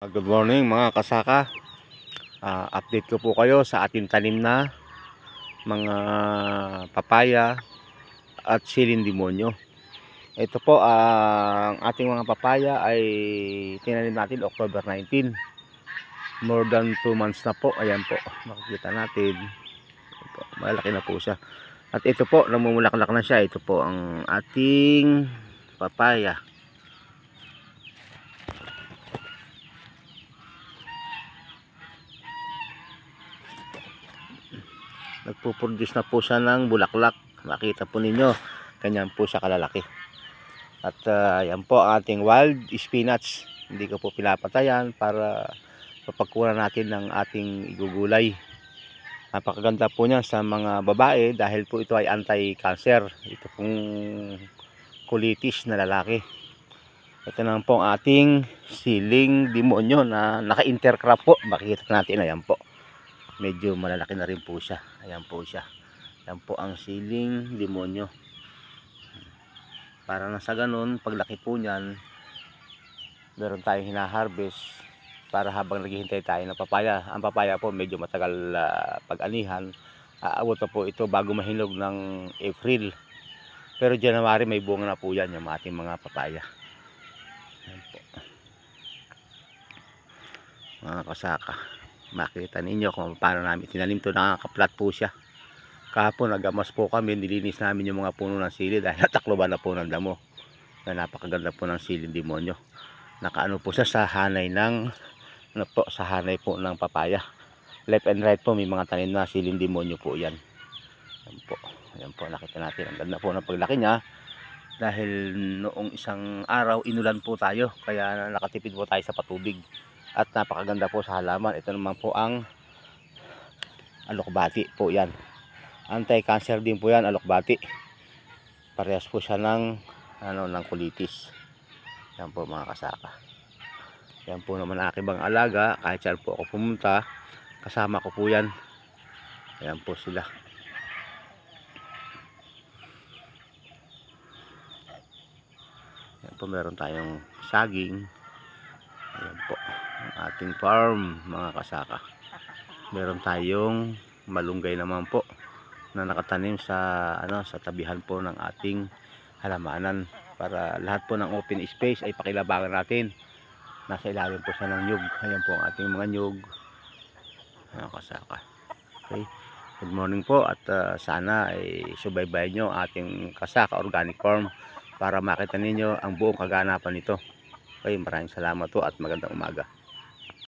Good morning mga kasaka. Update ko po kayo sa ating tanim na mga papaya at siling demonyo. Ito po ang ating mga papaya ay tinanim natin October 19. More than 2 months na po. Ayan po, makikita natin. Ito, malaki na po siya. At ito po, namumulaklak na siya. Ito po ang ating papaya. Nagpo-produce na po siya ng bulaklak. Makita po ninyo, ganyan po siya kalalaki. At yan po ang ating wild spinach. Hindi ko po pinapatayan para mapagkunan natin ng ating igugulay. Napakaganda po niya sa mga babae dahil po ito ay anti-cancer. Ito pong colitis na lalaki. Ito naman po ang ating siling demonyo na naka-intercrop po. Makikita natin, ayan po. Medyo malalaki na rin po siya. Ayan po siya. Ayan po ang siling demonyo. Para na sa ganun, paglaki po niyan, meron tayong hinaharvest para habang naghihintay tayo ng papaya. Ang papaya po medyo matagal pag-anihan. Aabot pa po ito bago mahinog ng April. Pero January may bunga na po yan yung ating mga papaya. Ayan po. Mga kasaka. Makita ninyo kung paano namin tinanim to, nakakaplat po siya. Kahapon nagamas po kami, nilinis namin yung mga puno ng sili dahil natakloban na po ng damo. Na napakaganda po ng siling demonyo. Nakaano po siya sa hanay ng sa hanay po ng papaya. Left and right po may mga tanim na siling demonyo po yan. Ayan po. Ayan po, nakita natin. Ang ganda po ng paglaki niya. Dahil noong isang araw inulan po tayo. Kaya nakatipid po tayo sa patubig. At napakaganda po sa halaman. Ito naman po ang alokbati po yan. Anti-cancer din po yan, alokbati. Parehas po siya ng ng colitis. Yan po mga kasaka. Yan po naman aking bang alaga. Kahit saan po ako pumunta, kasama ko po yan. Ayan po sila. Yan po, meron tayong saging. Ayan po ang ating farm mga kasaka. Meron tayong malunggay naman po na nakatanim sa sa tabihan po ng ating halamanan para lahat po ng open space ay pakilabangan natin. Nasa ilalim po siya ng nyug. Ayan po ang ating mga nyug mga kasaka. Okay, good morning po at sana ay subaybayan nyo ating Kasaka Organic Farm para makita ninyo ang buong kaganapan nito. Okay, maraming salamat po at magandang umaga.